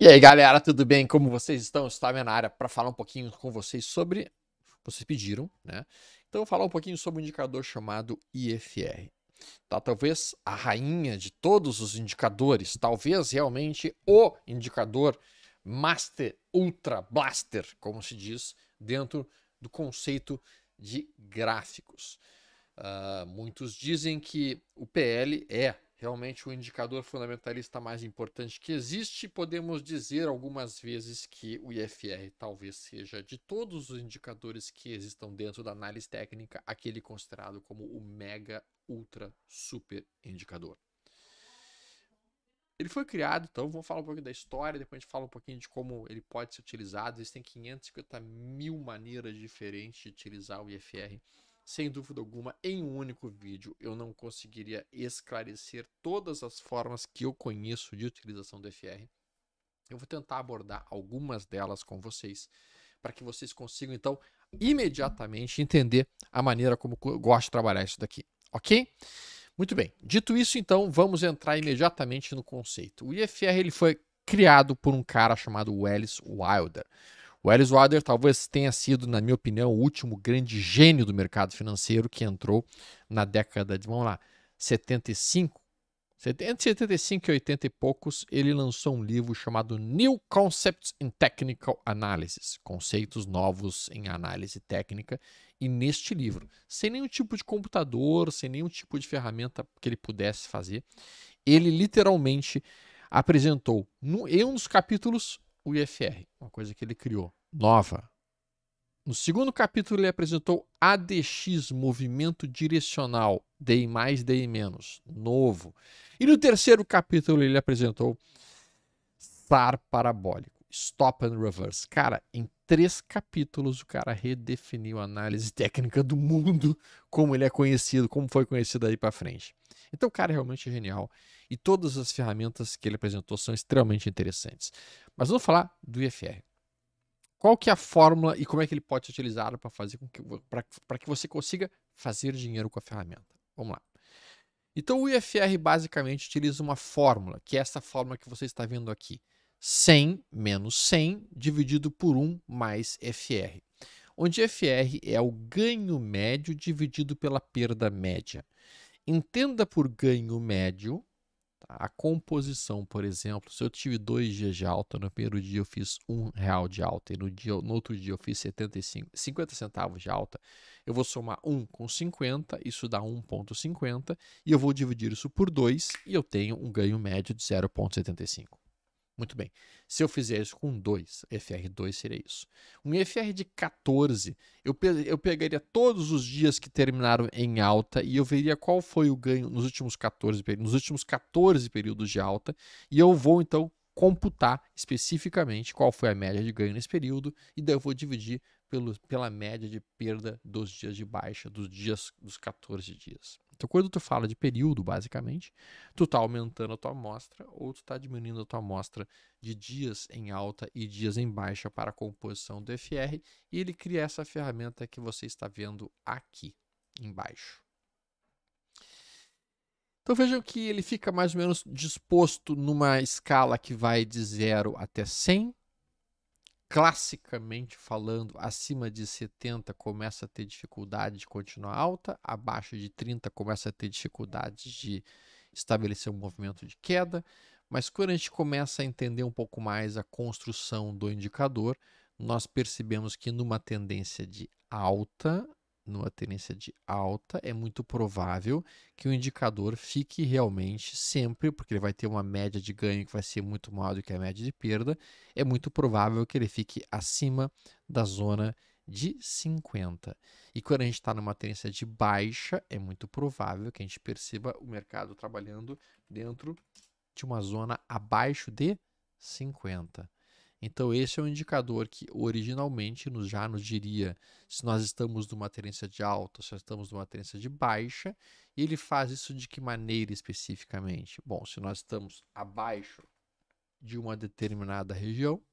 E aí, galera, tudo bem? Como vocês estão? Eu estava na área para falar um pouquinho com vocês sobre... Vocês pediram, né? Então, eu vou falar um pouquinho sobre um indicador chamado IFR. Tá? Talvez a rainha de todos os indicadores, talvez realmente o indicador Master Ultra Blaster, como se diz, dentro do conceito de gráficos. Muitos dizem que o PL é realmente o indicador fundamentalista mais importante que existe. Podemos dizer algumas vezes que o IFR talvez seja, de todos os indicadores que existam dentro da análise técnica, aquele considerado como o mega ultra super indicador. Ele foi criado, então vamos falar um pouquinho da história, depois a gente fala um pouquinho de como ele pode ser utilizado. Existem 550 mil maneiras diferentes de utilizar o IFR. Sem dúvida alguma, em um único vídeo eu não conseguiria esclarecer todas as formas que eu conheço de utilização do IFR. Eu vou tentar abordar algumas delas com vocês, para que vocês consigam, então, imediatamente entender a maneira como eu gosto de trabalhar isso daqui, ok? Muito bem, dito isso, então, vamos entrar imediatamente no conceito. O IFR ele foi criado por um cara chamado Welles Wilder. O Welles Wilder talvez tenha sido, na minha opinião, o último grande gênio do mercado financeiro que entrou na década de, vamos lá, 75. Entre 75 e 80 e poucos, ele lançou um livro chamado New Concepts in Technical Analysis, conceitos novos em análise técnica. E neste livro, sem nenhum tipo de computador, sem nenhum tipo de ferramenta que ele pudesse fazer, ele literalmente apresentou em um dos capítulos o IFR, uma coisa que ele criou, nova. No segundo capítulo, ele apresentou ADX, movimento direcional, DI mais, DI menos, novo. E no terceiro capítulo, ele apresentou SAR parabólico, Stop and Reverse. Cara, em 3 capítulos, o cara redefiniu a análise técnica do mundo, como ele é conhecido, como foi conhecido aí para frente. Então, o cara realmente é genial. E todas as ferramentas que ele apresentou são extremamente interessantes. Mas vamos falar do IFR. Qual que é a fórmula e como é que ele pode ser utilizado para fazer para que você consiga fazer dinheiro com a ferramenta? Vamos lá. Então o IFR basicamente utiliza uma fórmula, que é essa fórmula que você está vendo aqui. 100 menos 100 dividido por 1 mais FR. Onde FR é o ganho médio dividido pela perda média. Entenda por ganho médio a composição, por exemplo, se eu tive 2 dias de alta, no primeiro dia eu fiz R$1 de alta e no outro dia eu fiz 50 centavos de alta, eu vou somar 1 com 50, isso dá 1,50 e eu vou dividir isso por 2 e eu tenho um ganho médio de 0,75. Muito bem. Se eu fizer isso com 2, FR2 seria isso. Um FR de 14, eu pegaria todos os dias que terminaram em alta e eu veria qual foi o ganho nos últimos 14 períodos de alta e eu vou então computar especificamente qual foi a média de ganho nesse período e daí eu vou dividir pela média de perda dos dias de baixa, dos 14 dias. Então, quando tu fala de período, basicamente, tu está aumentando a tua amostra ou tu está diminuindo a tua amostra de dias em alta e dias em baixa para a composição do FR e ele cria essa ferramenta que você está vendo aqui embaixo. Então vejam que ele fica mais ou menos disposto numa escala que vai de 0 até 100. Classicamente falando, acima de 70 começa a ter dificuldade de continuar alta, abaixo de 30 começa a ter dificuldade de estabelecer um movimento de queda, mas quando a gente começa a entender um pouco mais a construção do indicador, nós percebemos que numa tendência de alta, é muito provável que o indicador fique realmente sempre, porque ele vai ter uma média de ganho que vai ser muito maior do que a média de perda, é muito provável que ele fique acima da zona de 50. E quando a gente está numa tendência de baixa, é muito provável que a gente perceba o mercado trabalhando dentro de uma zona abaixo de 50. Então, esse é um indicador que originalmente já nos diria se nós estamos numa tendência de alta, se nós estamos numa tendência de baixa, e ele faz isso de que maneira especificamente? Bom, se nós estamos abaixo de uma determinada região,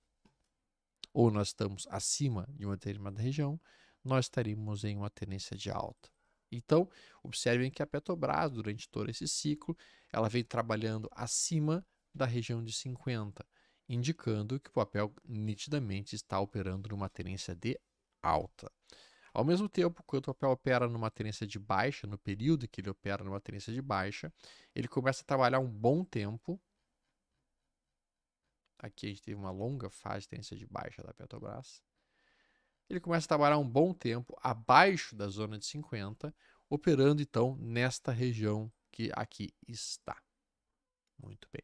ou nós estamos acima de uma determinada região, nós estaríamos em uma tendência de alta. Então, observem que a Petrobras, durante todo esse ciclo, ela vem trabalhando acima da região de 50. indicando que o papel nitidamente está operando numa tendência de alta. Ao mesmo tempo, quando o papel opera numa tendência de baixa, no período que ele opera numa tendência de baixa, ele começa a trabalhar um bom tempo. Aqui a gente teve uma longa fase de tendência de baixa da Petrobras. Ele começa a trabalhar um bom tempo abaixo da zona de 50, operando então nesta região que aqui está. Muito bem.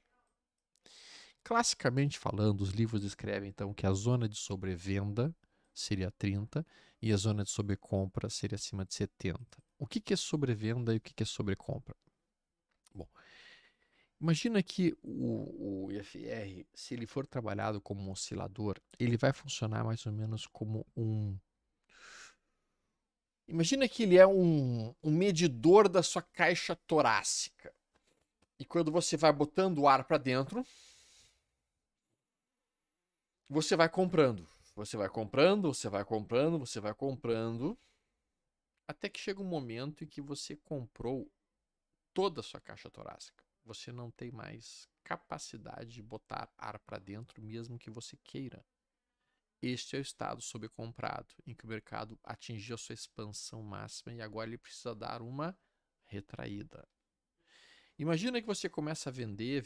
Classicamente falando, os livros descrevem então que a zona de sobrevenda seria 30 e a zona de sobrecompra seria acima de 70. O que é sobrevenda e o que é sobrecompra? Bom, imagina que o IFR, se ele for trabalhado como um oscilador, ele vai funcionar mais ou menos como um... Imagina que ele é um medidor da sua caixa torácica. E quando você vai botando o ar para dentro, você vai comprando. Você vai comprando, você vai comprando, você vai comprando, até que chega um momento em que você comprou toda a sua caixa torácica. Você não tem mais capacidade de botar ar para dentro, mesmo que você queira. Este é o estado sobrecomprado, em que o mercado atingiu a sua expansão máxima e agora ele precisa dar uma retraída. Imagina que você começa a vender,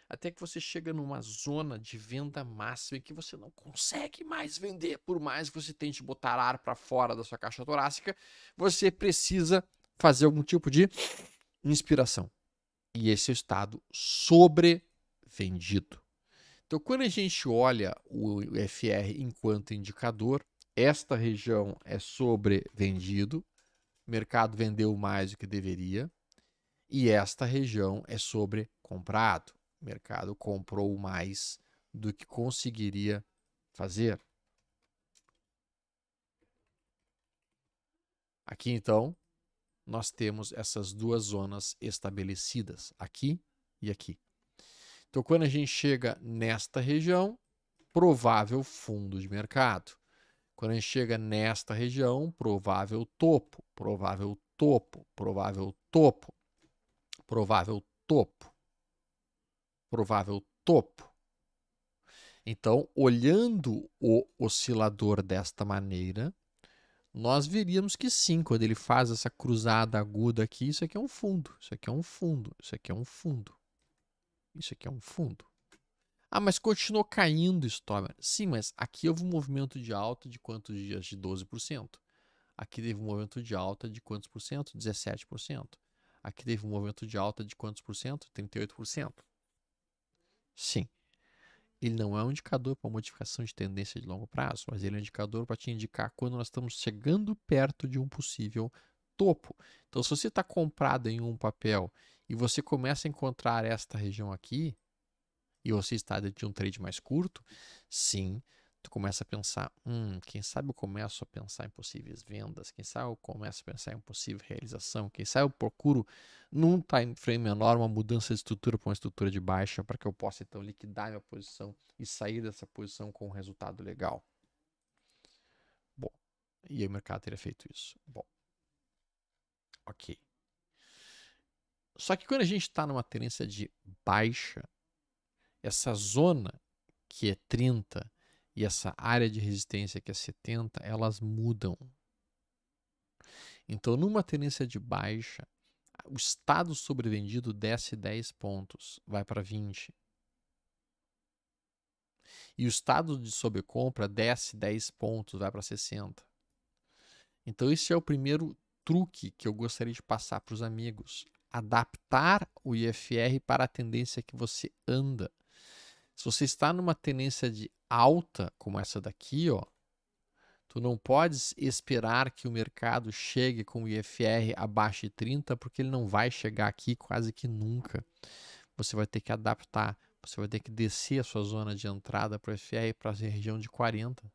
até que você chega numa zona de venda máxima em que você não consegue mais vender, por mais que você tente botar ar para fora da sua caixa torácica, você precisa fazer algum tipo de inspiração. E esse é o estado sobrevendido. Então, quando a gente olha o FR enquanto indicador, esta região é sobrevendido, o mercado vendeu mais do que deveria, e esta região é sobrecomprado. O mercado comprou mais do que conseguiria fazer. Aqui, então, nós temos essas duas zonas estabelecidas, aqui e aqui. Então, quando a gente chega nesta região, provável fundo de mercado. Quando a gente chega nesta região, provável topo, provável topo, provável topo, provável topo, provável topo. Então, olhando o oscilador desta maneira, nós veríamos que sim, quando ele faz essa cruzada aguda aqui, isso aqui é um fundo, isso aqui é um fundo, isso aqui é um fundo, isso aqui é um fundo. Ah, mas continuou caindo, Stoller. Sim, mas aqui houve um movimento de alta de quantos dias? De 12%. Aqui teve um movimento de alta de quantos por cento? 17%. Aqui teve um movimento de alta de quantos por cento? 38%. Sim. Ele não é um indicador para modificação de tendência de longo prazo, mas ele é um indicador para te indicar quando nós estamos chegando perto de um possível topo. Então, se você está comprado em um papel e você começa a encontrar esta região aqui, e você está dentro de um trade mais curto, sim, tu começa a pensar, quem sabe eu começo a pensar em possíveis vendas, quem sabe eu começo a pensar em possível realização, quem sabe eu procuro num time frame menor uma mudança de estrutura para uma estrutura de baixa para que eu possa então liquidar minha posição e sair dessa posição com um resultado legal. Bom, e aí o mercado teria feito isso. Bom, ok. Só que quando a gente está numa tendência de baixa, essa zona que é 30 e essa área de resistência que é 70, elas mudam. Então, numa tendência de baixa, o estado sobrevendido desce 10 pontos, vai para 20. E o estado de sobrecompra desce 10 pontos, vai para 60. Então, esse é o primeiro truque que eu gostaria de passar para os amigos. Adaptar o IFR para a tendência que você anda. Se você está numa tendência de alta, como essa daqui, ó, tu não podes esperar que o mercado chegue com o IFR abaixo de 30, porque ele não vai chegar aqui quase que nunca. Você vai ter que adaptar, você vai ter que descer a sua zona de entrada para o IFR para a região de 40. A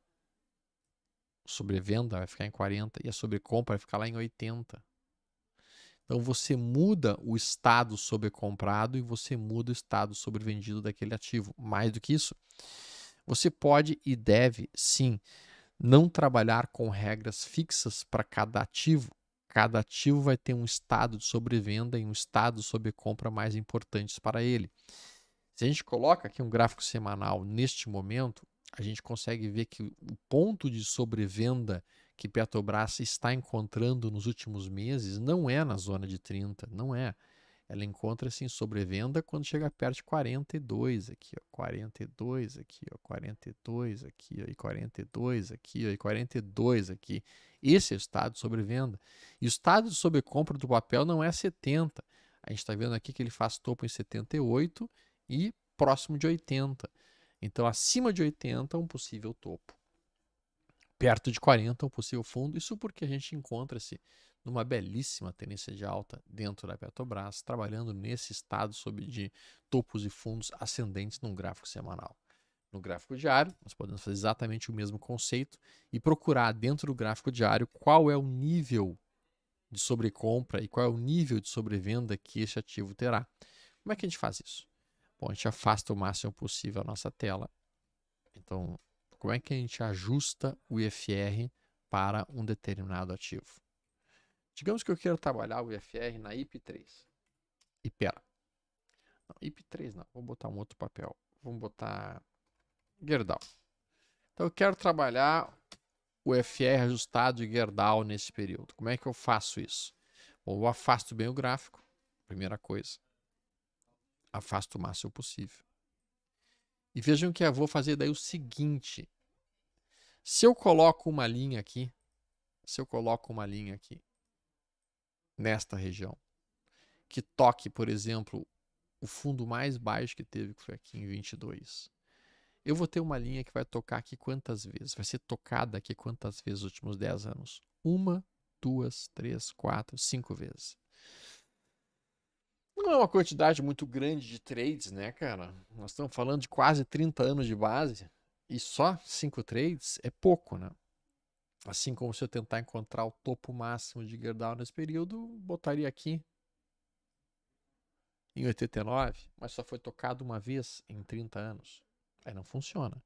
sobrevenda vai ficar em 40 e a sobrecompra vai ficar lá em 80. Então você muda o estado sobrecomprado e você muda o estado sobrevendido daquele ativo. Mais do que isso, você pode e deve, sim, não trabalhar com regras fixas para cada ativo. Cada ativo vai ter um estado de sobrevenda e um estado de sobrecompra mais importantes para ele. Se a gente coloca aqui um gráfico semanal neste momento, a gente consegue ver que o ponto de sobrevenda que Petrobras está encontrando nos últimos meses não é na zona de 30, não é. Ela encontra-se em sobrevenda quando chega perto de 42 aqui, ó, 42 aqui, ó, 42 aqui, ó, e 42 aqui, ó, e 42 aqui. Esse é o estado de sobrevenda. E o estado de sobrecompra do papel não é 70. A gente está vendo aqui que ele faz topo em 78 e próximo de 80. Então, acima de 80 é um possível topo. Perto de 40 é um possível fundo. Isso porque a gente encontra-se numa belíssima tendência de alta dentro da Petrobras, trabalhando nesse estado de topos e fundos ascendentes num gráfico semanal. No gráfico diário, nós podemos fazer exatamente o mesmo conceito e procurar dentro do gráfico diário qual é o nível de sobrecompra e qual é o nível de sobrevenda que esse ativo terá. Como é que a gente faz isso? Bom, a gente afasta o máximo possível a nossa tela. Então, como é que a gente ajusta o IFR para um determinado ativo? Digamos que eu quero trabalhar o IFR na IP3. Ipera. Não, IP3 não. Vou botar um outro papel. Vamos botar Gerdau. Então eu quero trabalhar o IFR ajustado de Gerdau nesse período. Como é que eu faço isso? Bom, eu afasto bem o gráfico. Primeira coisa. Afasto o máximo possível. E vejam que eu vou fazer daí o seguinte. Se eu coloco uma linha aqui, nesta região, que toque, por exemplo, o fundo mais baixo que teve, que foi aqui em 22. Eu vou ter uma linha que vai tocar aqui quantas vezes? Vai ser tocada aqui quantas vezes nos últimos 10 anos? 1, 2, 3, 4, 5 vezes. Não é uma quantidade muito grande de trades, né, cara? Nós estamos falando de quase 30 anos de base e só 5 trades é pouco, né? Assim como se eu tentar encontrar o topo máximo de Gerdau nesse período, botaria aqui em 89, mas só foi tocado uma vez em 30 anos. Aí não funciona.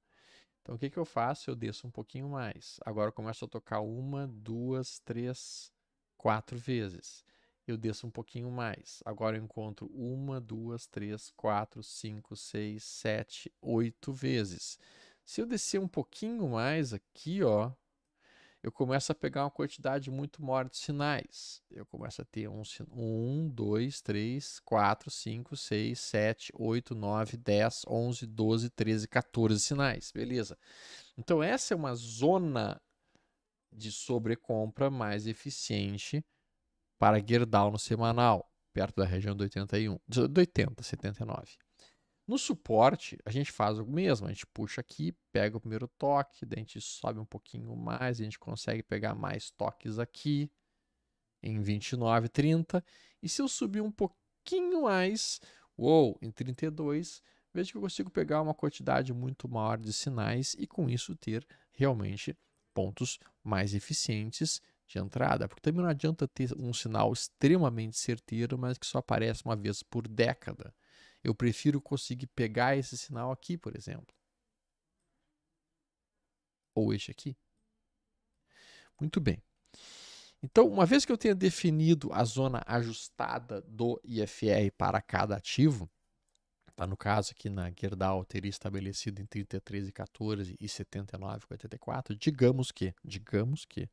Então o que eu faço? Eu desço um pouquinho mais. Agora eu começo a tocar 1, 2, 3, 4 vezes. Eu desço um pouquinho mais. Agora eu encontro 1, 2, 3, 4, 5, 6, 7, 8 vezes. Se eu descer um pouquinho mais aqui, ó, eu começo a pegar uma quantidade muito maior de sinais. Eu começo a ter 1, 2, 3, 4, 5, 6, 7, 8, 9, 10, 11, 12, 13, 14 sinais. Beleza. Então, essa é uma zona de sobrecompra mais eficiente para Gerdau no semanal, perto da região do 81, do 80, 79. No suporte, a gente faz o mesmo, a gente puxa aqui, pega o primeiro toque, daí a gente sobe um pouquinho mais, a gente consegue pegar mais toques aqui, em 29, 30, e se eu subir um pouquinho mais, em 32, vejo que eu consigo pegar uma quantidade muito maior de sinais e com isso ter realmente pontos mais eficientes de entrada, porque também não adianta ter um sinal extremamente certeiro, mas que só aparece uma vez por década. Eu prefiro conseguir pegar esse sinal aqui, por exemplo. Ou este aqui. Muito bem. Então, uma vez que eu tenha definido a zona ajustada do IFR para cada ativo, tá, no caso aqui na Gerdau eu teria estabelecido em 33,14 e 79,84, digamos que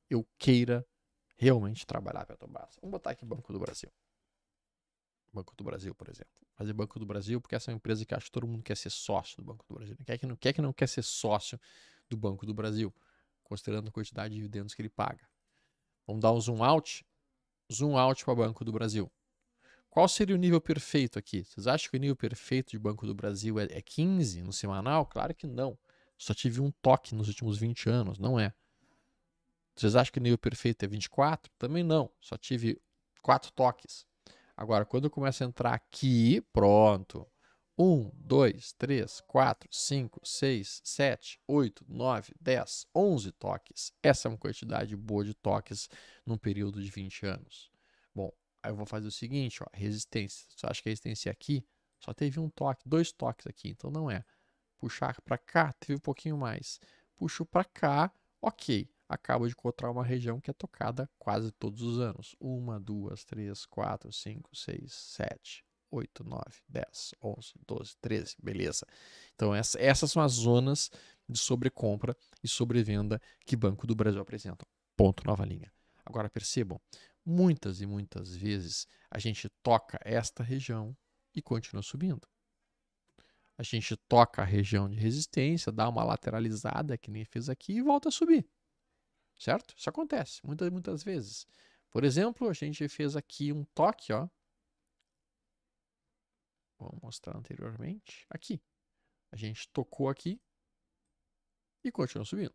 eu queira realmente trabalhar a Petrobras. Vamos botar aqui Banco do Brasil. Banco do Brasil, por exemplo. Fazer Banco do Brasil, porque essa é uma empresa que acho que todo mundo quer ser sócio do Banco do Brasil. Quem é que não quer ser sócio do Banco do Brasil, considerando a quantidade de dividendos que ele paga? Vamos dar um zoom out para o Banco do Brasil. Qual seria o nível perfeito aqui? Vocês acham que o nível perfeito de Banco do Brasil é 15 no semanal? Claro que não. Só tive um toque nos últimos 20 anos, não é. Vocês acham que o nível perfeito é 24? Também não. Só tive 4 toques. Agora, quando eu começo a entrar aqui, pronto. 1, 2, 3, 4, 5, 6, 7, 8, 9, 10, 11 toques. Essa é uma quantidade boa de toques num período de 20 anos. Bom, aí eu vou fazer o seguinte, ó, resistência. Você acha que a resistência aqui só teve um toque, 2 toques aqui, então não é. Puxar para cá, teve um pouquinho mais. Puxo para cá, ok. Acabo de encontrar uma região que é tocada quase todos os anos. 1, 2, 3, 4, 5, 6, 7, 8, 9, 10, 11, 12, 13, beleza. Então essas são as zonas de sobrecompra e sobrevenda que Banco do Brasil apresenta. Ponto, nova linha. Agora percebam, muitas e muitas vezes a gente toca esta região e continua subindo. A gente toca a região de resistência, dá uma lateralizada, que nem fez aqui, e volta a subir. Certo? Isso acontece muitas vezes. Por exemplo, a gente fez aqui um toque, ó. Vou mostrar anteriormente. Aqui. A gente tocou aqui e continua subindo.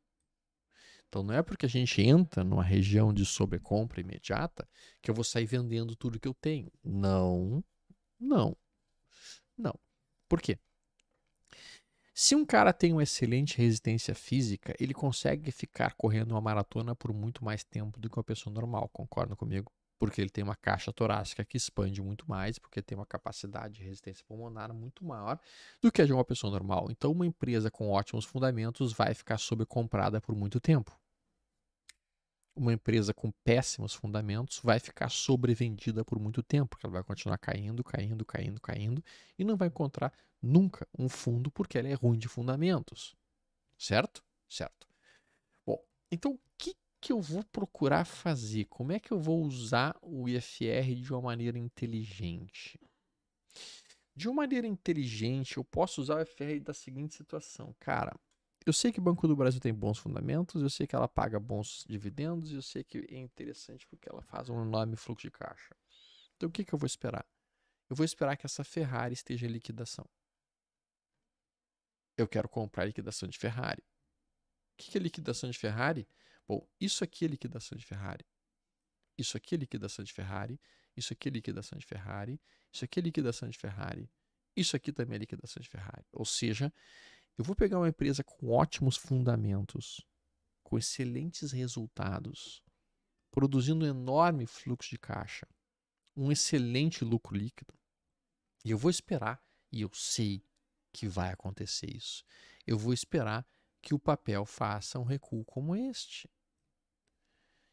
Então não é porque a gente entra numa região de sobrecompra imediata que eu vou sair vendendo tudo que eu tenho. Não, não, não. Por quê? Se um cara tem uma excelente resistência física, ele consegue ficar correndo uma maratona por muito mais tempo do que uma pessoa normal, concorda comigo? Porque ele tem uma caixa torácica que expande muito mais, porque tem uma capacidade de resistência pulmonar muito maior do que a de uma pessoa normal. Então, uma empresa com ótimos fundamentos vai ficar sobrecomprada por muito tempo. Uma empresa com péssimos fundamentos vai ficar sobrevendida por muito tempo, porque ela vai continuar caindo, caindo, caindo, caindo, e não vai encontrar nunca um fundo porque ela é ruim de fundamentos. Certo? Certo. Bom, então o que eu vou procurar fazer? Como é que eu vou usar o IFR de uma maneira inteligente? De uma maneira inteligente, eu posso usar o IFR da seguinte situação. Cara, eu sei que o Banco do Brasil tem bons fundamentos, eu sei que ela paga bons dividendos, eu sei que é interessante porque ela faz um enorme fluxo de caixa. Então o que eu vou esperar? Eu vou esperar que essa Ferrari esteja em liquidação. Eu quero comprar a liquidação de Ferrari. O que é liquidação de Ferrari? Bom, isso aqui é liquidação de Ferrari. Isso aqui é liquidação de Ferrari. Isso aqui é liquidação de Ferrari. Isso aqui é liquidação de Ferrari. Isso aqui também é liquidação de Ferrari. Ou seja, eu vou pegar uma empresa com ótimos fundamentos, com excelentes resultados, produzindo um enorme fluxo de caixa, um excelente lucro líquido. E eu vou esperar, e eu sei que vai acontecer isso. Eu vou esperar que o papel faça um recuo como este.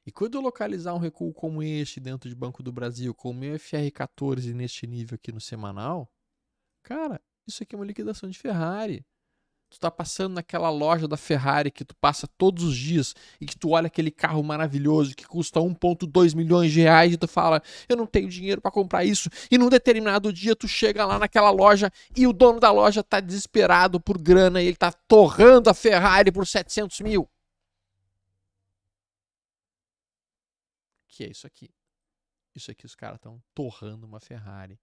E quando eu localizar um recuo como este dentro de Banco do Brasil, com o meu FR14 neste nível aqui no semanal, cara, isso aqui é uma liquidação de Ferrari. Tu tá passando naquela loja da Ferrari que tu passa todos os dias e que tu olha aquele carro maravilhoso que custa 1,2 milhões de reais e tu fala, eu não tenho dinheiro para comprar isso. E num determinado dia tu chega lá naquela loja e o dono da loja tá desesperado por grana e ele tá torrando a Ferrari por 700 mil. Que é isso aqui? Isso aqui os caras estão torrando uma Ferrari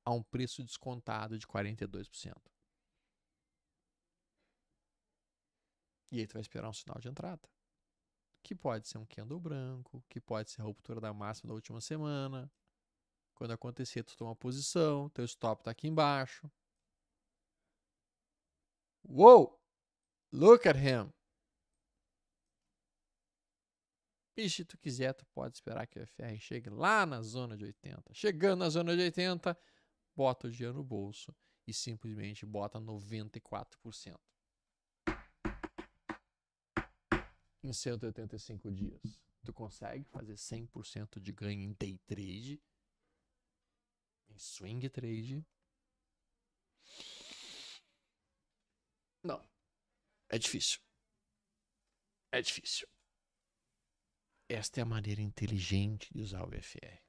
a um preço descontado de 42%. E aí tu vai esperar um sinal de entrada. Que pode ser um candle branco, que pode ser a ruptura da máxima da última semana. Quando acontecer, tu toma posição, teu stop tá aqui embaixo. Uou! Look at him! E se tu quiser, tu pode esperar que o FR chegue lá na zona de 80. Chegando na zona de 80, bota o dinheiro no bolso e simplesmente bota 94%. Em 185 dias, tu consegue fazer 100% de ganho em day trade, em swing trade. Não, é difícil. É difícil. Esta é a maneira inteligente de usar o IFR.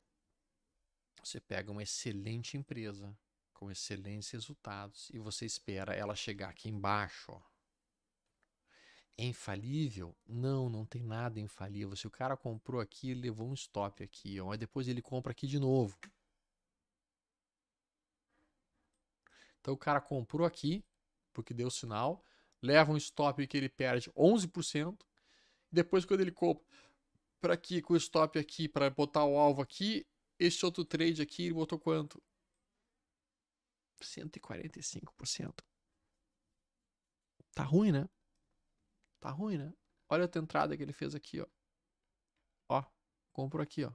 Você pega uma excelente empresa com excelentes resultados e você espera ela chegar aqui embaixo, ó. É infalível? Não, não tem nada infalível. Se o cara comprou aqui, ele levou um stop aqui, ó, mas depois ele compra aqui de novo. Então o cara comprou aqui, porque deu sinal, leva um stop que ele perde 11%. Depois, quando ele compra para aqui, com o stop aqui, para botar o alvo aqui, esse outro trade aqui, ele botou quanto? 145%. Tá ruim, né? Tá ruim, né? Olha a outra entrada que ele fez aqui, ó. Ó, comprou aqui, ó.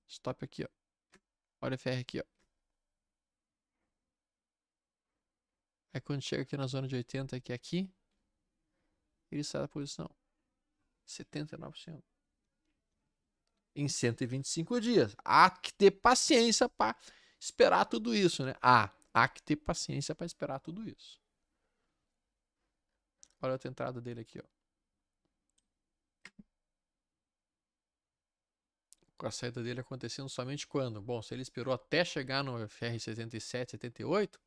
Stop aqui, ó. Olha a FR aqui, ó. Aí quando chega aqui na zona de 80, que é aqui, ele sai da posição. 79%. Em 125 dias. Há que ter paciência para esperar tudo isso, né? Há que ter paciência para esperar tudo isso. Olha a outra entrada dele aqui, ó. Com a saída dele acontecendo somente quando? Bom, se ele esperou até chegar no FR 77, 78,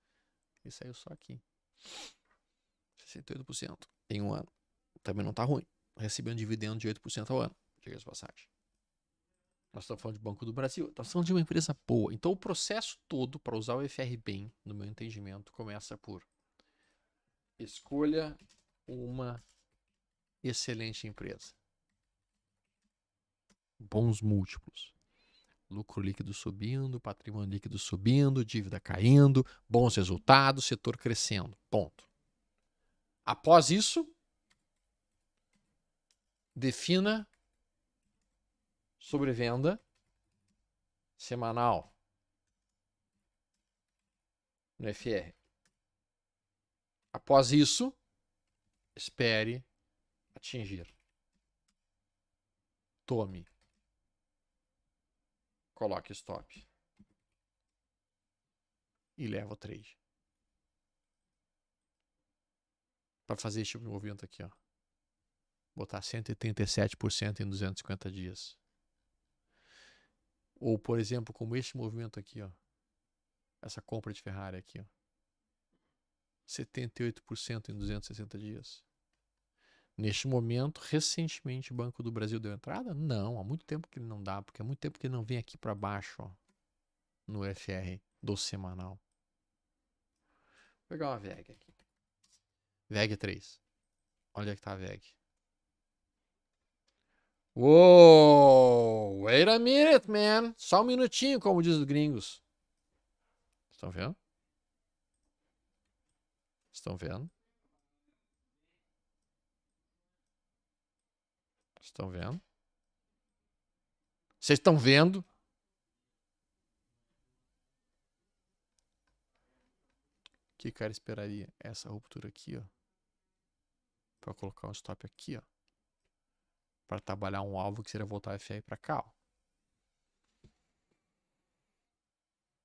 ele saiu só aqui. 68% em um ano. Também não tá ruim. Recebendo dividendo de 8% ao ano. Diga-se de passagem. Nós estamos falando de Banco do Brasil. Nós estamos falando de uma empresa boa. Então o processo todo para usar o FR bem, no meu entendimento, começa por escolha uma excelente empresa. Bons múltiplos. Lucro líquido subindo, patrimônio líquido subindo, dívida caindo, bons resultados, setor crescendo. Ponto. Após isso, defina sobrevenda semanal no FR. Após isso, espere atingir. Tome. Coloque stop. E leva o trade. Para fazer esse tipo de movimento aqui, ó. Botar 137% em 250 dias. Ou, por exemplo, como este movimento aqui, ó. Essa compra de Ferrari aqui, ó. 78% em 260 dias. Neste momento, recentemente, o Banco do Brasil deu entrada? Não, há muito tempo que ele não dá, porque há muito tempo que ele não vem aqui para baixo, ó, no FR do semanal. Vou pegar uma VEG aqui. VEG 3. Onde é que tá a VEG? Uou! Wait a minute, man! Só um minutinho, como diz os gringos. Estão vendo? Estão vendo? Estão vendo? Vocês estão vendo? O que o cara esperaria? Essa ruptura aqui, ó. Para colocar um stop aqui, ó. Para trabalhar um alvo que seria voltar o FR para cá, ó.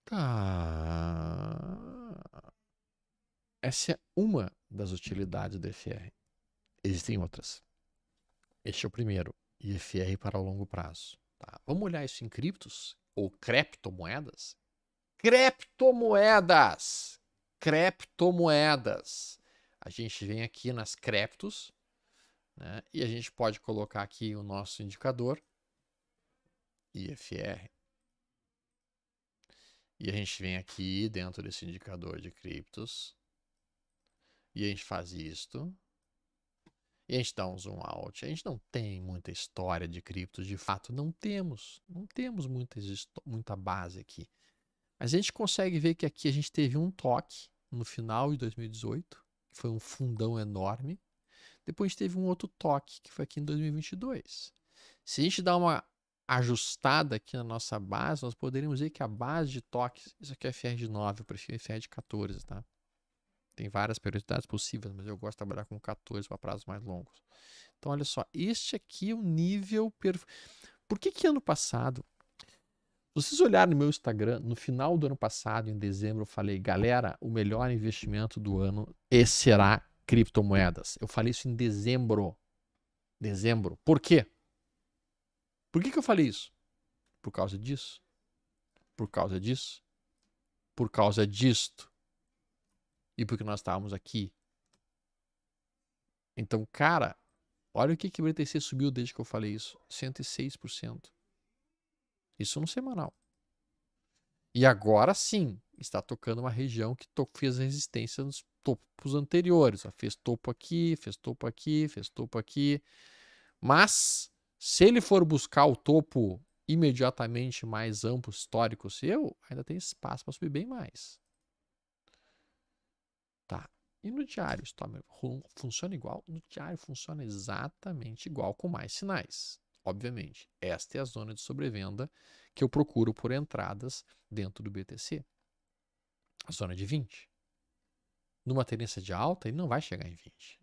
Tá. Essa é uma das utilidades do FR. Existem outras. Este é o primeiro. IFR para o longo prazo. Tá. Vamos olhar isso em criptos ou criptomoedas? Criptomoedas! Criptomoedas. A gente vem aqui nas criptos, né? E a gente pode colocar aqui o nosso indicador IFR. E a gente vem aqui dentro desse indicador de criptos e a gente faz isto. E a gente dá um zoom out. A gente não tem muita história de criptos, de fato, não temos. Não temos muita base aqui. Mas a gente consegue ver que aqui a gente teve um toque no final de 2018, que foi um fundão enorme. Depois a gente teve um outro toque, que foi aqui em 2022. Se a gente dá uma ajustada aqui na nossa base, nós poderíamos ver que a base de toques, isso aqui é FR de 9, eu prefiro FR de 14, tá? Tem várias periodicidades possíveis, mas eu gosto de trabalhar com 14 para prazos mais longos. Então, olha só, este aqui é o nível perfeito. Por que ano passado, se vocês olharem no meu Instagram, no final do ano passado, em dezembro, eu falei, galera, o melhor investimento do ano será criptomoedas. Eu falei isso em dezembro. Dezembro. Por quê? Por que eu falei isso? Por causa disso. Por causa disso. Por causa disto. E porque nós estávamos aqui. Então, cara, olha o que o BTC subiu desde que eu falei isso. 106%. Isso no semanal. E agora sim, está tocando uma região que fez resistência nos topos anteriores. Ó. Fez topo aqui, fez topo aqui, fez topo aqui. Mas, se ele for buscar o topo imediatamente mais amplo, histórico seu, ainda tem espaço para subir bem mais. Tá. E no diário, funciona igual? No diário funciona exatamente igual, com mais sinais. Obviamente, esta é a zona de sobrevenda que eu procuro por entradas dentro do BTC. A zona de 20. Numa tendência de alta, ele não vai chegar em 20.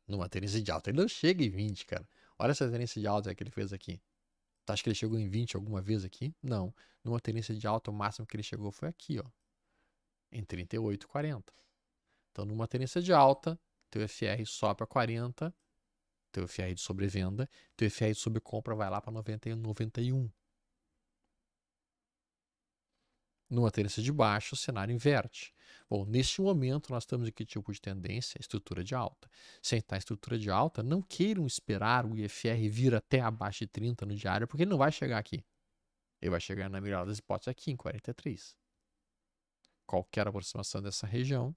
Numa tendência de alta, ele não chega em 20, cara. Olha essa tendência de alta que ele fez aqui. Tu acha que ele chegou em 20 alguma vez aqui? Não. Numa tendência de alta, o máximo que ele chegou foi aqui, ó, em 38,40. Então, numa tendência de alta, teu FR sobe para 40, teu FR de sobrevenda, teu FR de sobrecompra vai lá para 90 e 91. Numa tendência de baixa, o cenário inverte. Bom, neste momento, nós estamos em que tipo de tendência? Estrutura de alta. Se está em estrutura de alta, não queiram esperar o IFR vir até abaixo de 30 no diário, porque ele não vai chegar aqui. Ele vai chegar na melhor das hipóteses aqui, em 43. Qualquer aproximação dessa região,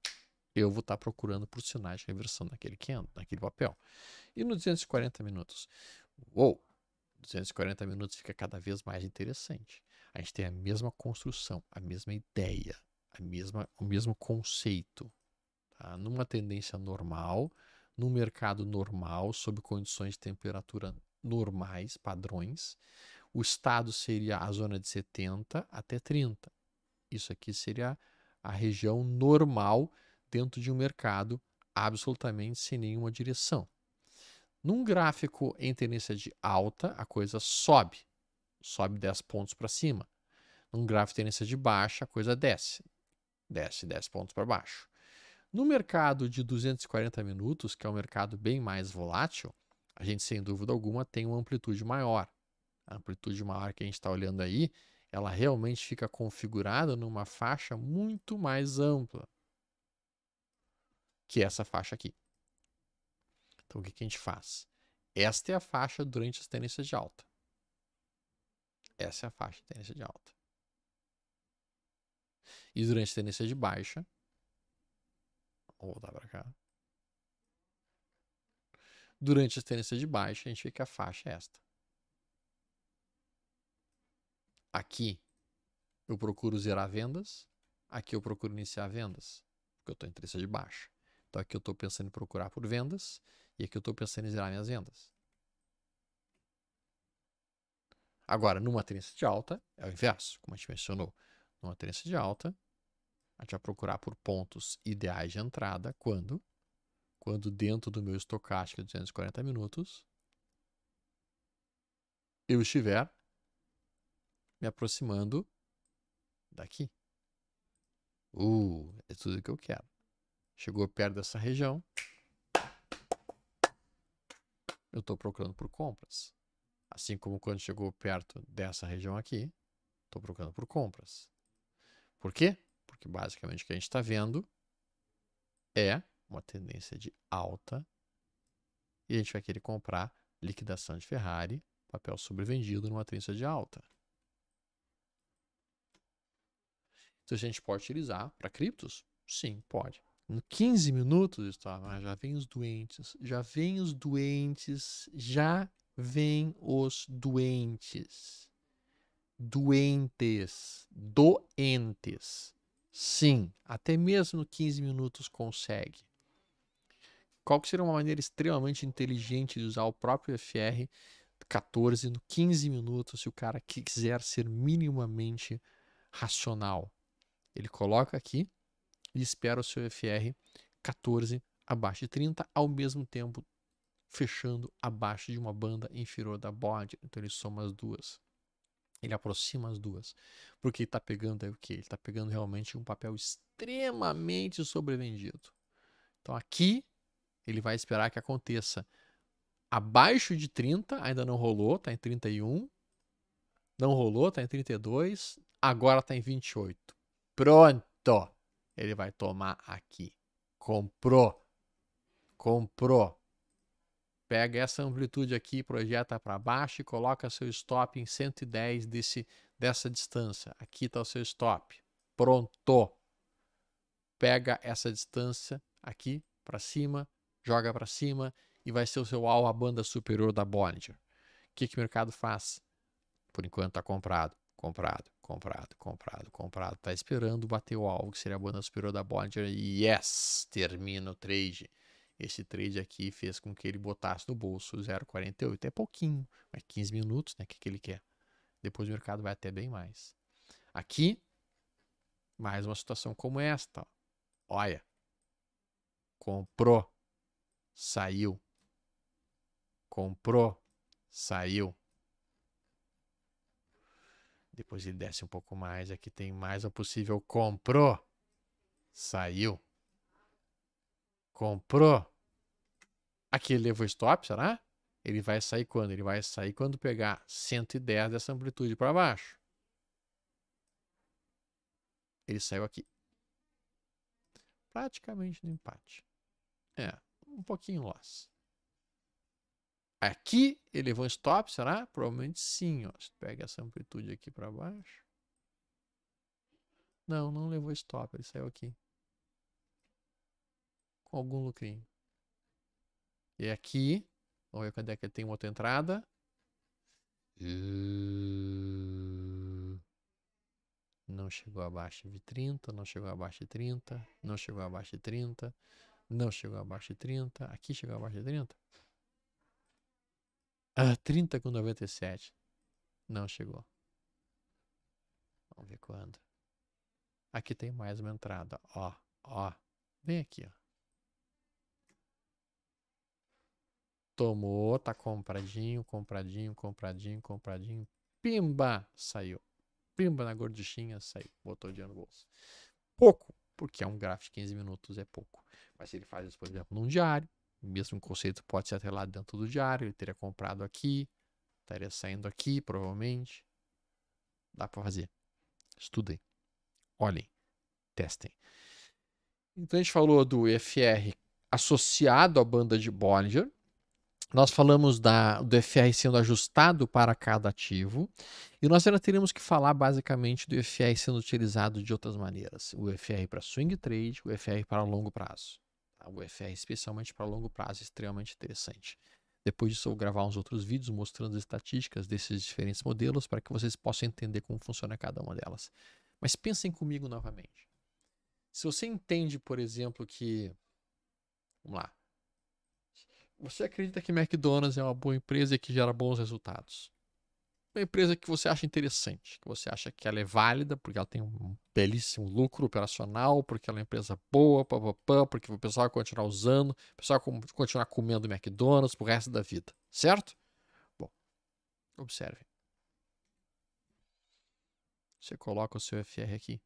eu vou estar procurando por sinais de reversão naquele papel. E nos 240 minutos? Uou! 240 minutos fica cada vez mais interessante. A gente tem a mesma construção, a mesma ideia, o mesmo conceito. Tá? Numa tendência normal, num mercado normal, sob condições de temperatura normais, padrões, o estado seria a zona de 70 até 30. Isso aqui seria a região normal dentro de um mercado absolutamente sem nenhuma direção. Num gráfico em tendência de alta, a coisa sobe 10 pontos para cima. Num gráfico de tendência de baixa, a coisa desce 10 pontos para baixo. No mercado de 240 minutos, que é um mercado bem mais volátil, a gente sem dúvida alguma tem uma amplitude maior. A amplitude maior que a gente está olhando aí, ela realmente fica configurada numa faixa muito mais ampla que essa faixa aqui. Então, o que a gente faz? Esta é a faixa durante as tendências de alta. Essa é a faixa de tendência de alta. E durante a tendência de baixa, vou voltar para cá. Durante a tendência de baixa, a gente vê que a faixa é esta. Aqui eu procuro zerar vendas, aqui eu procuro iniciar vendas, porque eu estou em tendência de baixa. Então aqui eu estou pensando em procurar por vendas e aqui eu estou pensando em zerar minhas vendas. Agora, numa tendência de alta, é o inverso, como a gente mencionou. Numa tendência de alta, a gente vai procurar por pontos ideais de entrada quando dentro do meu estocástico de 240 minutos eu estiver me aproximando daqui. É tudo que eu quero. Chegou perto dessa região, eu estou procurando por compras. Assim como quando chegou perto dessa região aqui, estou procurando por compras. Por quê? Porque basicamente o que a gente está vendo é uma tendência de alta e a gente vai querer comprar liquidação de Ferrari, papel sobrevendido numa tendência de alta. Então a gente pode utilizar para criptos? Sim, pode. Em 15 minutos, já vem os doentes, já vem os doentes, já vem os doentes. Doentes. Sim, até mesmo 15 minutos consegue. Qual que seria uma maneira extremamente inteligente de usar o próprio FR 14 no 15 minutos se o cara quiser ser minimamente racional? Ele coloca aqui e espera o seu FR 14 abaixo de 30, ao mesmo tempo fechando abaixo de uma banda inferior da Bollinger. Então ele soma as duas. Ele aproxima as duas. Porque ele está pegando aí o quê? Ele está pegando realmente um papel extremamente sobrevendido. Então aqui ele vai esperar que aconteça abaixo de 30, ainda não rolou, está em 31. Não rolou, está em 32. Agora está em 28. Pronto! Ele vai tomar aqui. Comprou. Pega essa amplitude aqui, projeta para baixo e coloca seu stop em 110 dessa distância. Aqui está o seu stop. Pronto. Pega essa distância aqui para cima, joga para cima e vai ser o seu alvo, a banda superior da Bollinger. O que o mercado faz? Por enquanto está comprado. Está esperando bater o alvo, que seria a banda superior da Bollinger. Yes! Termina o trade. Esse trade aqui fez com que ele botasse no bolso 0,48. É pouquinho, mas 15 minutos, né? O que ele quer? Depois o mercado vai até bem mais. Aqui, mais uma situação como esta. Olha. Comprou. Saiu. Comprou. Saiu. Depois ele desce um pouco mais. Aqui tem mais a possível. Comprou. Saiu. Comprou. Aqui ele levou stop, será? Ele vai sair quando? Ele vai sair quando pegar 110 dessa amplitude para baixo. Ele saiu aqui. Praticamente no empate. Um pouquinho loss. Aqui ele levou um stop, será? Provavelmente sim. Ó. Se pega essa amplitude aqui para baixo. Não, não levou stop. Ele saiu aqui. Com algum lucrinho. E aqui, vamos ver quando é que ele tem outra entrada. Não chegou abaixo de 30, não chegou abaixo de 30, não chegou abaixo de 30, não chegou abaixo de 30. Aqui chegou abaixo de 30? 30 com 97. Não chegou. Vamos ver quando. Aqui tem mais uma entrada. Ó. Bem aqui, ó. Tomou, tá compradinho. Pimba! Saiu. Pimba na gorduchinha, saiu. Botou o dinheiro no bolso. Pouco, porque é um gráfico de 15 minutos, é pouco. Mas se ele faz isso, por exemplo, num diário, o mesmo conceito pode ser atrelado dentro do diário. Ele teria comprado aqui, estaria saindo aqui, provavelmente. Dá para fazer. Estudem. Olhem. Testem. Então a gente falou do EFR associado à banda de Bollinger. Nós falamos do EFR sendo ajustado para cada ativo. E nós ainda teríamos que falar basicamente do EFR sendo utilizado de outras maneiras. O EFR para swing trade, o EFR para longo prazo. O EFR especialmente para longo prazo é extremamente interessante. Depois disso eu vou gravar uns outros vídeos mostrando as estatísticas desses diferentes modelos para que vocês possam entender como funciona cada uma delas. Mas pensem comigo novamente. Se você entende, por exemplo, que... Vamos lá. Você acredita que McDonald's é uma boa empresa e que gera bons resultados? Uma empresa que você acha interessante, que você acha que ela é válida, porque ela tem um belíssimo lucro operacional, porque ela é uma empresa boa, porque o pessoal vai continuar usando, o pessoal vai continuar comendo McDonald's pro resto da vida, certo? Bom, observe. Você coloca o seu FR aqui,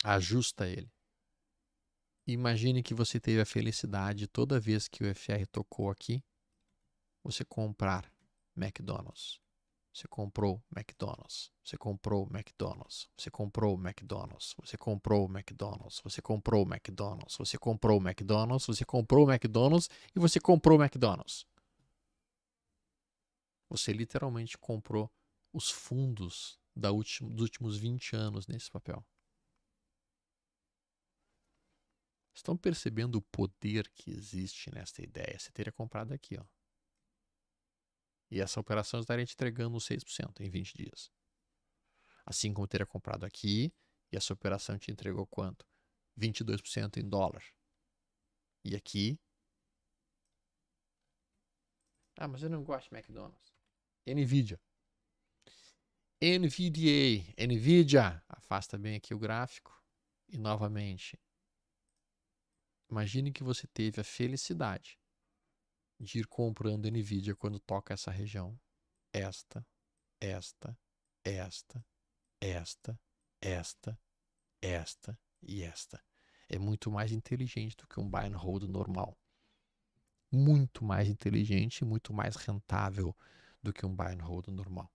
ajusta ele. Imagine que você teve a felicidade toda vez que o FR tocou aqui, você comprar McDonald's. Você comprou McDonald's. Você comprou McDonald's. Você comprou McDonald's. Você comprou McDonald's. Você comprou McDonald's. Você comprou McDonald's. Você comprou McDonald's e você comprou McDonald's. Você literalmente comprou os fundos dos últimos 20 anos nesse papel. Estão percebendo o poder que existe nesta ideia? Você teria comprado aqui, ó. E essa operação estaria te entregando 6% em 20 dias. Assim como teria comprado aqui, e essa operação te entregou quanto? 22% em dólar. E aqui... mas eu não gosto de McDonald's. NVIDIA. NVIDIA. Afasta bem aqui o gráfico. E novamente, imagine que você teve a felicidade de ir comprando NVIDIA quando toca essa região. Esta. E esta. É muito mais inteligente do que um buy and hold normal. Muito mais inteligente e muito mais rentável do que um buy and hold normal.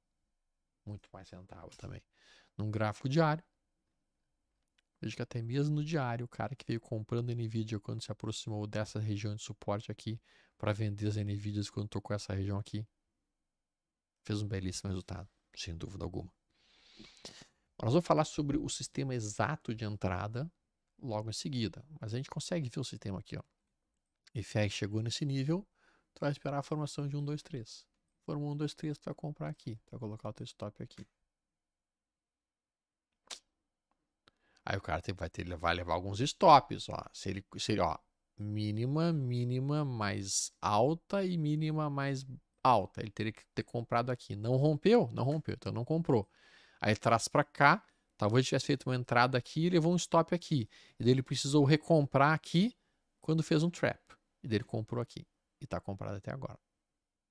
Muito mais rentável também. Num gráfico diário, veja que até mesmo no diário, o cara que veio comprando NVIDIA quando se aproximou dessa região de suporte aqui para vender as NVIDIAs quando tocou essa região aqui, fez um belíssimo resultado, sem dúvida alguma. Nós vamos falar sobre o sistema exato de entrada logo em seguida, mas a gente consegue ver o sistema aqui, ó. EFR chegou nesse nível, tu vai esperar a formação de 1, 2, 3. Formou 1, 2, 3, tu vai comprar aqui, tu vai colocar o teu stop aqui. Aí o cara vai levar alguns stops, ó. Se ele, ó, mínima mais alta e mínima mais alta. Ele teria que ter comprado aqui. Não rompeu, então não comprou. Aí traz para cá, talvez tivesse feito uma entrada aqui e levou um stop aqui. E daí ele precisou recomprar aqui quando fez um trap. E daí ele comprou aqui. E está comprado até agora.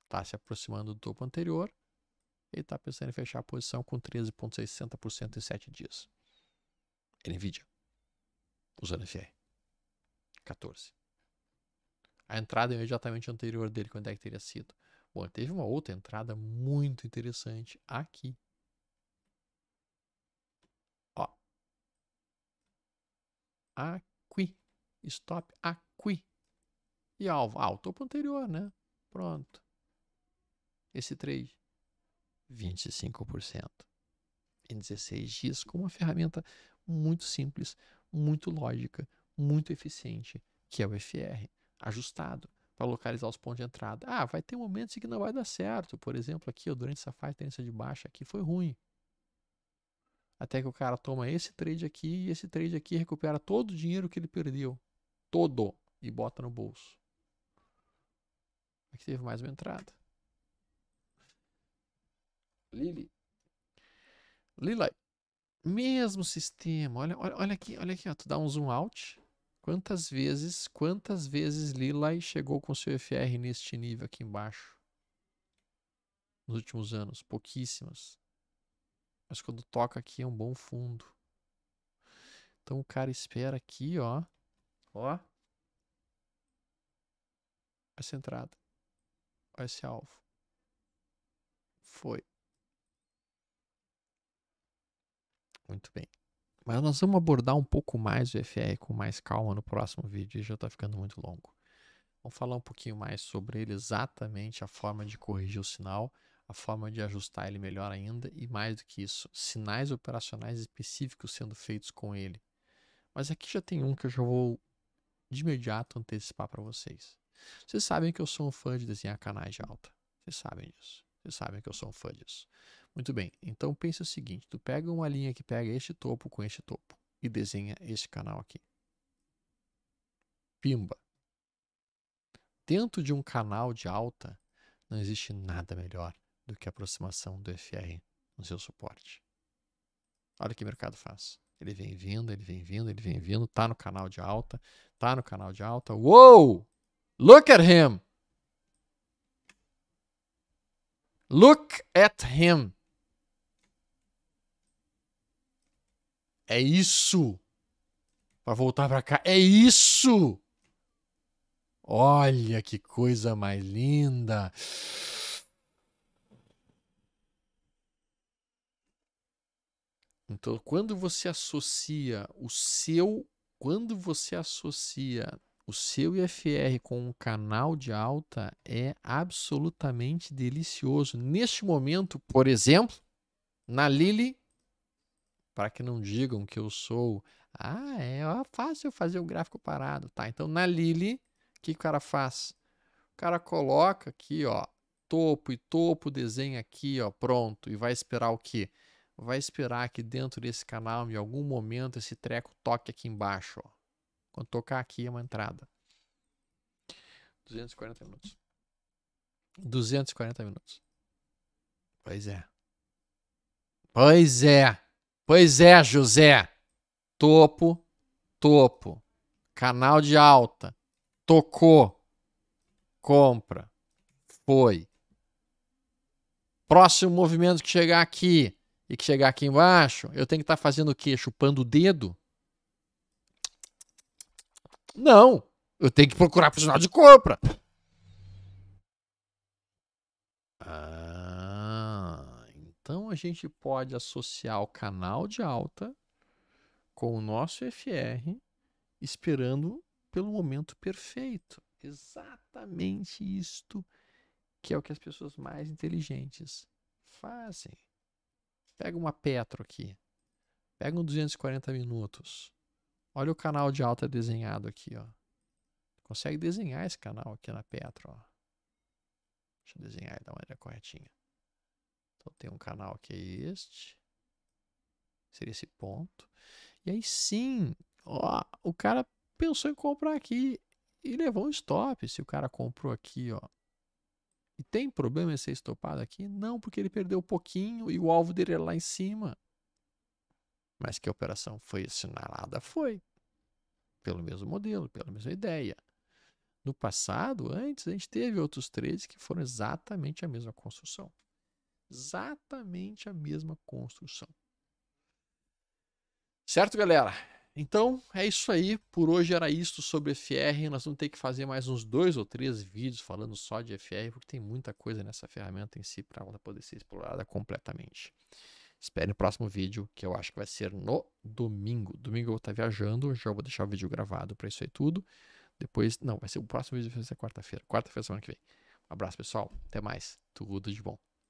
Está se aproximando do topo anterior. Ele está pensando em fechar a posição com 13,60% em 7 dias. NVIDIA, usando FR. 14. A entrada imediatamente anterior dele, quando é que teria sido? Bom, teve uma outra entrada muito interessante aqui. Ó. Aqui. Stop aqui. E alvo. O topo anterior, né? Pronto. Esse trade. 25%. Em 16 dias, com uma ferramenta muito simples, muito lógica, muito eficiente, que é o FR, ajustado para localizar os pontos de entrada. Vai ter momentos em que não vai dar certo. Por exemplo, aqui, durante essa faixa tendência de baixa aqui foi ruim. Até que o cara toma esse trade aqui e esse trade aqui recupera todo o dinheiro que ele perdeu. Todo. E bota no bolso. Aqui teve mais uma entrada. Lili. Mesmo sistema. Olha aqui, ó. Tu dá um zoom out. Quantas vezes Lilai chegou com seu FR neste nível aqui embaixo? Nos últimos anos? Pouquíssimas. Mas quando toca aqui é um bom fundo. Então o cara espera aqui, ó. Ó. Essa entrada. Olha esse alvo. Foi. Muito bem. Mas nós vamos abordar um pouco mais o FR com mais calma no próximo vídeo. Já está ficando muito longo. Vamos falar um pouquinho mais sobre ele, exatamente a forma de corrigir o sinal, a forma de ajustar ele melhor ainda e, mais do que isso, sinais operacionais específicos sendo feitos com ele. Mas aqui já tem um que eu já vou de imediato antecipar para vocês. Vocês sabem que eu sou um fã de desenhar canais de alta. Vocês sabem disso. Vocês sabem que eu sou um fã disso. Muito bem, então pense o seguinte, tu pega uma linha que pega este topo com este topo e desenha este canal aqui. Pimba! Dentro de um canal de alta, não existe nada melhor do que a aproximação do FR no seu suporte. Olha o que o mercado faz. Ele vem vindo, ele vem vindo, ele vem vindo, tá no canal de alta, tá no canal de alta. Uou! Look at him! Look at him! É isso! Para voltar para cá, é isso! Olha que coisa mais linda! Então, quando você associa o seu IFR com um canal de alta, é absolutamente delicioso. Neste momento, por exemplo, na Lili, para que não digam que eu sou, é fácil fazer um gráfico parado, tá? Então, na Lili, o que o cara faz? O cara coloca aqui, ó, topo e topo, desenha aqui, ó, pronto, e vai esperar o quê? Vai esperar que dentro desse canal, em algum momento, esse treco toque aqui embaixo, ó. Quando tocar aqui é uma entrada. 240 minutos. 240 minutos. Pois é. Pois é. Pois é, José. Topo, topo. Canal de alta. Tocou. Compra. Foi. Próximo movimento que chegar aqui e que chegar aqui embaixo, eu tenho que estar fazendo o quê? Chupando o dedo? Não. Eu tenho que procurar por sinal de compra. Então a gente pode associar o canal de alta com o nosso FR, esperando pelo momento perfeito. Exatamente isto que é o que as pessoas mais inteligentes fazem. Pega uma Petro aqui. Pega um 240 minutos. Olha o canal de alta desenhado aqui, ó. Consegue desenhar esse canal aqui na Petro, ó. Deixa eu desenhar ele da maneira corretinha. Então tem um canal que é este. Seria esse ponto. E aí sim, ó, o cara pensou em comprar aqui e levou um stop. Se o cara comprou aqui, ó. E tem problema em ser estopado aqui? Não, porque ele perdeu um pouquinho e o alvo dele era lá em cima. Mas que a operação foi assinalada? Foi. Pelo mesmo modelo, pela mesma ideia. No passado, antes, a gente teve outros trades que foram exatamente a mesma construção. Exatamente a mesma construção. Certo, galera? Então, é isso aí. Por hoje era isso sobre FR. Nós vamos ter que fazer mais uns 2 ou 3 vídeos falando só de FR, porque tem muita coisa nessa ferramenta em si para ela poder ser explorada completamente. Espere o próximo vídeo, que eu acho que vai ser no domingo. Domingo eu vou estar viajando, já vou deixar o vídeo gravado para isso aí tudo. Depois, não, vai ser o próximo vídeo, vai ser quarta-feira. Quarta-feira, semana que vem. Um abraço, pessoal. Até mais. Tudo de bom.